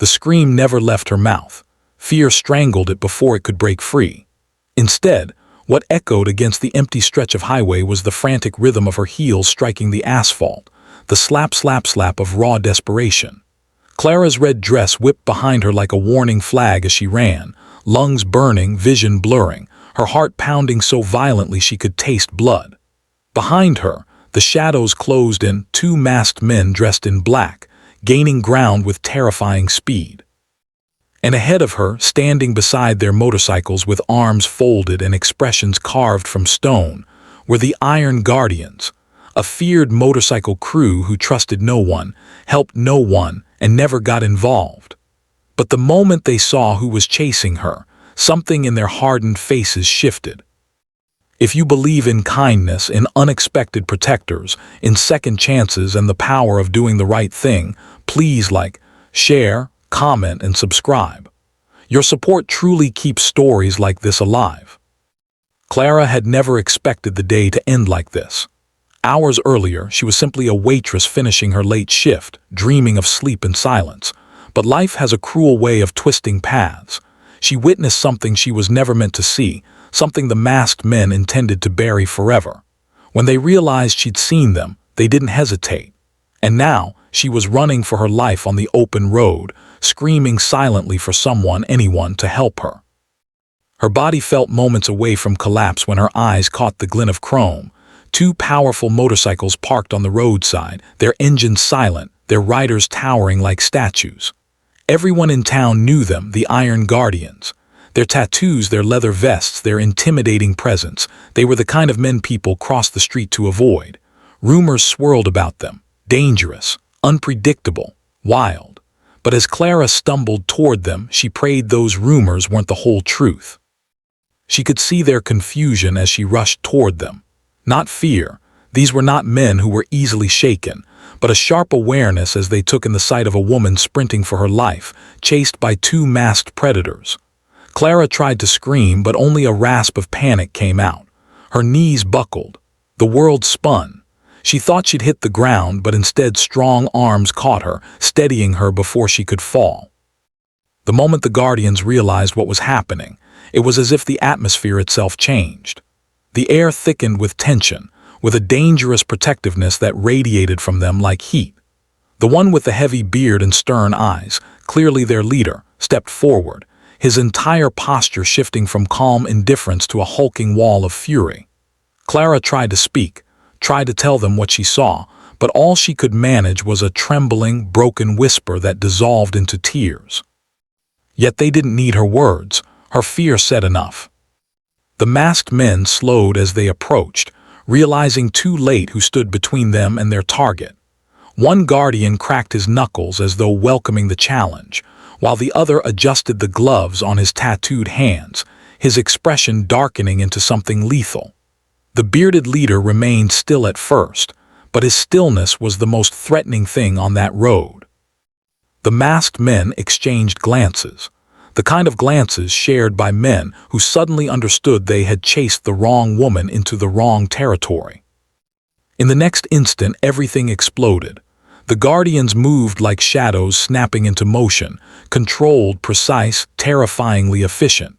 The scream never left her mouth. Fear strangled it before it could break free. Instead, what echoed against the empty stretch of highway was the frantic rhythm of her heels striking the asphalt, the slap, slap, slap of raw desperation. Clara's red dress whipped behind her like a warning flag as she ran, lungs burning, vision blurring, her heart pounding so violently she could taste blood. Behind her, the shadows closed in, two masked men dressed in black, gaining ground with terrifying speed. And ahead of her, standing beside their motorcycles with arms folded and expressions carved from stone, were the Iron Guardians, a feared motorcycle crew who trusted no one, helped no one, and never got involved. But the moment they saw who was chasing her, something in their hardened faces shifted. If you believe in kindness, in unexpected protectors, in second chances and the power of doing the right thing, please like, share, comment, and subscribe. Your support truly keeps stories like this alive. Clara had never expected the day to end like this. Hours earlier, she was simply a waitress finishing her late shift, dreaming of sleep and silence. But life has a cruel way of twisting paths. She witnessed something she was never meant to see, something the masked men intended to bury forever. When they realized she'd seen them, they didn't hesitate. And now, she was running for her life on the open road, screaming silently for someone, anyone, to help her. Her body felt moments away from collapse when her eyes caught the glint of chrome. Two powerful motorcycles parked on the roadside, their engines silent, their riders towering like statues. Everyone in town knew them, the Iron Guardians. Their tattoos, their leather vests, their intimidating presence, they were the kind of men people crossed the street to avoid. Rumors swirled about them, dangerous, unpredictable, wild. But as Clara stumbled toward them, she prayed those rumors weren't the whole truth. She could see their confusion as she rushed toward them. Not fear. These were not men who were easily shaken, but a sharp awareness as they took in the sight of a woman sprinting for her life, chased by two masked predators. Clara tried to scream, but only a rasp of panic came out. Her knees buckled. The world spun. She thought she'd hit the ground, but instead strong arms caught her, steadying her before she could fall. The moment the Guardians realized what was happening, it was as if the atmosphere itself changed. The air thickened with tension, with a dangerous protectiveness that radiated from them like heat. The one with the heavy beard and stern eyes, clearly their leader, stepped forward, his entire posture shifting from calm indifference to a hulking wall of fury. Clara tried to speak, tried to tell them what she saw, but all she could manage was a trembling, broken whisper that dissolved into tears. Yet they didn't need her words. Her fear said enough. The masked men slowed as they approached, realizing too late who stood between them and their target. One guardian cracked his knuckles as though welcoming the challenge, while the other adjusted the gloves on his tattooed hands, his expression darkening into something lethal. The bearded leader remained still at first, but his stillness was the most threatening thing on that road. The masked men exchanged glances, the kind of glances shared by men who suddenly understood they had chased the wrong woman into the wrong territory. In the next instant, everything exploded. The Guardians moved like shadows snapping into motion, controlled, precise, terrifyingly efficient.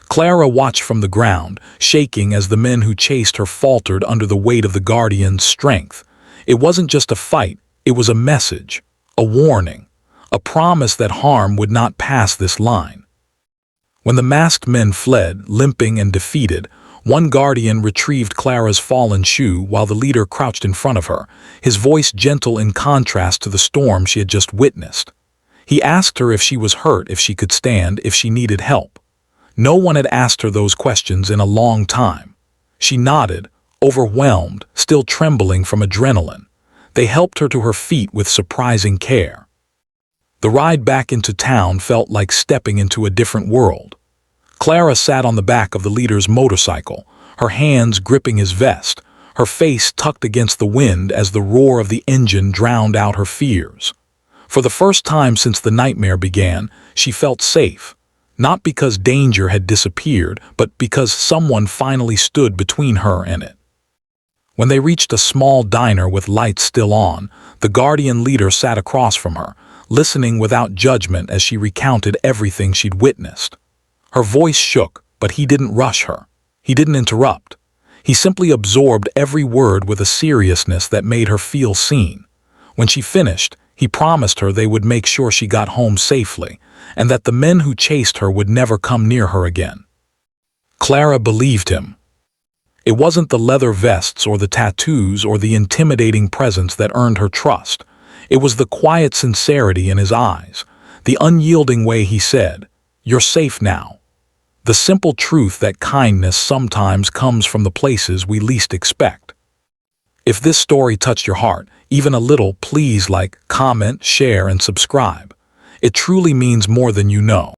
Clara watched from the ground, shaking as the men who chased her faltered under the weight of the Guardians' strength. It wasn't just a fight, it was a message, a warning, a promise that harm would not pass this line. When the masked men fled, limping and defeated, one guardian retrieved Clara's fallen shoe while the leader crouched in front of her, his voice gentle in contrast to the storm she had just witnessed. He asked her if she was hurt, if she could stand, if she needed help. No one had asked her those questions in a long time. She nodded, overwhelmed, still trembling from adrenaline. They helped her to her feet with surprising care. The ride back into town felt like stepping into a different world. Clara sat on the back of the leader's motorcycle, her hands gripping his vest, her face tucked against the wind as the roar of the engine drowned out her fears. For the first time since the nightmare began, she felt safe. Not because danger had disappeared, but because someone finally stood between her and it. When they reached a small diner with lights still on, the Guardian leader sat across from her, listening without judgment as she recounted everything she'd witnessed. Her voice shook, but he didn't rush her. He didn't interrupt. He simply absorbed every word with a seriousness that made her feel seen. When she finished, he promised her they would make sure she got home safely, and that the men who chased her would never come near her again. Clara believed him. It wasn't the leather vests or the tattoos or the intimidating presence that earned her trust. It was the quiet sincerity in his eyes, the unyielding way he said, "You're safe now." The simple truth that kindness sometimes comes from the places we least expect. If this story touched your heart, even a little, please like, comment, share, and subscribe. It truly means more than you know.